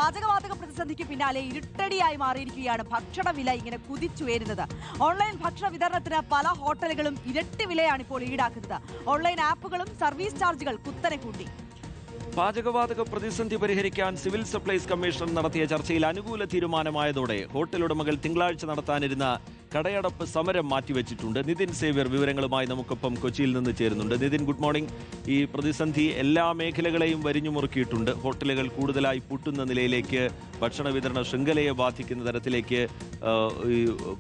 പാചകവാതക പ്രതിസന്ധിക്ക് പിന്നാലെ ഇരുട്ടടിയായി മാറിയിരിക്കുകയാണ് ഭക്ഷണവില ഇങ്ങനെ കുതിച്ചുയരുന്നത്. ഓൺലൈൻ ഭക്ഷണ വിതരണത്തിന് പല ഹോട്ടലുകളും ഇരട്ടി വിലയാണ് ഇപ്പോൾ ഈടാക്കുന്നത്. ഓൺലൈൻ ആപ്പുകളും സർവീസ് ചാർജുകൾ കുത്തനെ കൂട്ടി. പാചകവാതക പ്രതിസന്ധി പരിഹരിക്കാൻ സിവിൽ സപ്ലൈസ് കമ്മീഷൻ നടത്തിയ ചർച്ചയിൽ അനുകൂല തീരുമാനമായതോടെ ഹോട്ടൽ ഉടമകൾ തിങ്കളാഴ്ച നടത്താനിരുന്ന കടയടപ്പ് സമരം മാറ്റിവെച്ചിട്ടുണ്ട്. നിതിൻ സേവ്യർ വിവരങ്ങളുമായി നമുക്കൊപ്പം കൊച്ചിയിൽ നിന്ന് ചേരുന്നുണ്ട്. Nitin, good morning. ഈ പ്രതിസന്ധി എല്ലാ മേഖലകളെയും വരിഞ്ഞു മുറുക്കിയിട്ടുണ്ട്. ഹോട്ടലുകൾ കൂടുതലായി പൂട്ടുന്ന നിലയിലേക്ക്, ഭക്ഷണ വിതരണ ശൃംഖലയെ ബാധിക്കുന്ന തരത്തിലേക്ക്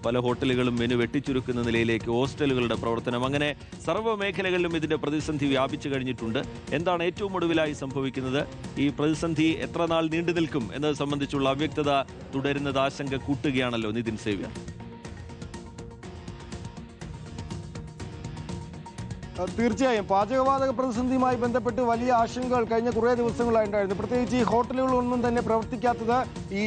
പല ഹോട്ടലുകളും മെനു വെട്ടിച്ചുരുക്കുന്ന നിലയിലേക്ക്, ഹോസ്റ്റലുകളുടെ പ്രവർത്തനം, അങ്ങനെ സർവ്വ മേഖലകളിലും ഇതിന്റെ പ്രതിസന്ധി വ്യാപിച്ചു കഴിഞ്ഞിട്ടുണ്ട്. എന്താണ് ഏറ്റവും ഒടുവിലായി സംഭവിക്കുന്നത്? ഈ പ്രതിസന്ധി എത്ര നാൾ നീണ്ടു നിൽക്കും എന്നത് സംബന്ധിച്ചുള്ള അവ്യക്തത തുടരുന്നത് ആശങ്ക കൂട്ടുകയാണല്ലോ നിതിൻ സേവ്യർ. തീർച്ചയായും പാചകവാതക പ്രതിസന്ധിയുമായി ബന്ധപ്പെട്ട് വലിയ ആശങ്കകൾ കഴിഞ്ഞ കുറേ ദിവസങ്ങളായി ഉണ്ടായിരുന്നു. പ്രത്യേകിച്ച് ഈ ഹോട്ടലുകളൊന്നും തന്നെ പ്രവർത്തിക്കാത്തത് ഈ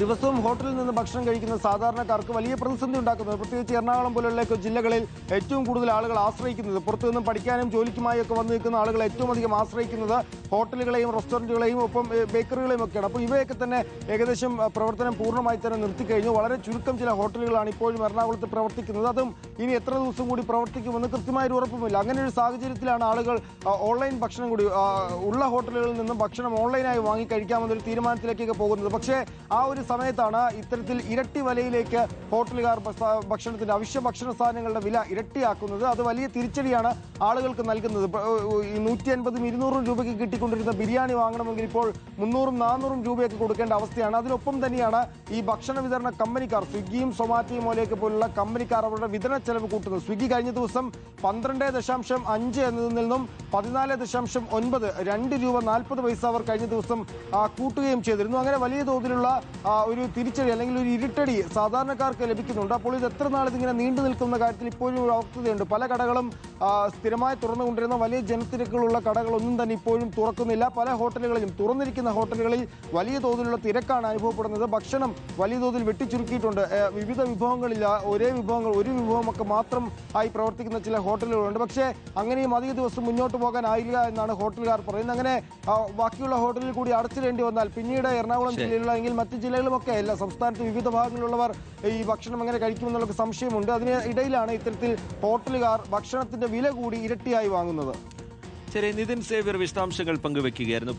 ദിവസവും ഹോട്ടലിൽ നിന്ന് ഭക്ഷണം കഴിക്കുന്ന സാധാരണക്കാർക്ക് വലിയ പ്രതിസന്ധി ഉണ്ടാക്കുന്നത്. പ്രത്യേകിച്ച് എറണാകുളം പോലുള്ള ജില്ലകളിൽ ഏറ്റവും കൂടുതൽ ആളുകൾ ആശ്രയിക്കുന്നത്, പുറത്തു നിന്നും പഠിക്കാനും ജോലിക്കുമായി ഒക്കെ വന്നു നിൽക്കുന്ന ആളുകൾ ഏറ്റവും അധികം ആശ്രയിക്കുന്നത് ഹോട്ടലുകളെയും റെസ്റ്റോറൻറ്റുകളെയും ഒപ്പം ബേക്കറികളെയും ഒക്കെയാണ്. അപ്പോൾ ഇവയൊക്കെ തന്നെ ഏകദേശം പ്രവർത്തനം പൂർണ്ണമായി തന്നെ നിർത്തിക്കഴിഞ്ഞു. വളരെ ചുരുക്കം ചില ഹോട്ടലുകളാണ് ഇപ്പോഴും എറണാകുളത്ത് പ്രവർത്തിക്കുന്നത്. അതും ഇനി എത്ര ദിവസം കൂടി പ്രവർത്തിക്കുമെന്ന് കൃത്യമായൊരു ഉറപ്പുമില്ല. അങ്ങനെ ഒരു സാഹചര്യത്തിലാണ് ആളുകൾ ഓൺലൈൻ ഭക്ഷണം കൂടി ഉള്ള ഹോട്ടലുകളിൽ നിന്നും ഭക്ഷണം ഓൺലൈനായി വാങ്ങി കഴിക്കാമെന്നൊരു തീരുമാനത്തിലേക്കൊക്കെ പോകുന്നത്. പക്ഷേ ആ ഒരു സമയത്താണ് ഇത്തരത്തിൽ ഇരട്ടി വിലയിലേക്ക് ഹോട്ടലുകാർ ഭക്ഷണത്തിന്റെ അവശ്യ ഭക്ഷണ സാധനങ്ങളുടെ വില ഇരട്ടിയാക്കുന്നത്. അത് വലിയ തിരിച്ചടിയാണ് ആളുകൾക്ക് നൽകുന്നത്. 150-200 രൂപയ്ക്ക് കിട്ടിക്കൊണ്ടിരുന്ന ബിരിയാണി വാങ്ങണമെങ്കിൽ ഇപ്പോൾ 300-400 രൂപയൊക്കെ കൊടുക്കേണ്ട അവസ്ഥയാണ്. അതിനൊപ്പം തന്നെയാണ് ഈ ഭക്ഷണ വിതരണ കമ്പനിക്കാർ, സ്വിഗ്ഗിയും സൊമാറ്റോയും പോലെയൊക്കെ പോലുള്ള കമ്പനിക്കാർ അവരുടെ വിതരണ ചെലവ് കൂട്ടുന്നത്. സ്വിഗ്ഗി കഴിഞ്ഞ ദിവസം 12.5 എന്നതിൽ നിന്നും 14.9 ₹2.40 അവർ കഴിഞ്ഞ ദിവസം കൂട്ടുകയും ചെയ്തിരുന്നു. അങ്ങനെ വലിയ തോതിലുള്ള ഒരു തിരിച്ചടി അല്ലെങ്കിൽ ഒരു ഇരുട്ടടി സാധാരണക്കാർക്ക് ലഭിക്കുന്നുണ്ട്. അപ്പോൾ ഇത് എത്ര നാൾ ഇതിങ്ങനെ നീണ്ടു നിൽക്കുന്ന കാര്യത്തിൽ ഇപ്പോഴും ഒരു അവസ്ഥയുണ്ട്. പല കടകളും സ്ഥിരമായി തുറന്നുകൊണ്ടിരുന്ന വലിയ ജനത്തിരക്കുകളുള്ള കടകളൊന്നും തന്നെ ഇപ്പോഴും തുറക്കുന്നില്ല. പല ഹോട്ടലുകളിലും, തുറന്നിരിക്കുന്ന ഹോട്ടലുകളിൽ വലിയ തോതിലുള്ള തിരക്കാണ് അനുഭവപ്പെടുന്നത്. ഭക്ഷണം വലിയ തോതിൽ വെട്ടിച്ചുരുക്കിയിട്ടുണ്ട്. വിവിധ വിഭവങ്ങളില്ല, ഒരു വിഭവമൊക്കെ മാത്രം ആയി പ്രവർത്തിക്കുന്ന ചില ഹോട്ടലുകളുണ്ട്. പക്ഷേ അങ്ങനെയും അധിക ദിവസം മുന്നോട്ട് പോകാനായില്ല എന്നാണ് ഹോട്ടലുകാർ പറയുന്നത്. അങ്ങനെ ബാക്കിയുള്ള ഹോട്ടലിൽ കൂടി അടച്ചിടേണ്ടി വന്നാൽ പിന്നീട് എറണാകുളം ജില്ലയിലുള്ള അല്ലെങ്കിൽ മറ്റ് ജില്ലകളുമൊക്കെ അല്ല, സംസ്ഥാനത്ത് വിവിധ ഭാഗങ്ങളിലുള്ളവർ ഈ ഭക്ഷണം എങ്ങനെ കഴിക്കുമെന്നുള്ള സംശയമുണ്ട്. അതിന് ഇടയിലാണ് ഇത്തരത്തിൽ ഹോട്ടലുകാർ ഭക്ഷണത്തിന്റെ വില കൂടി ഇരട്ടിയായി വാങ്ങുന്നത്. ശരി, നിതിൻ സേവ്യർ വിശദാംശങ്ങൾ പങ്കുവെക്കുകയായിരുന്നു.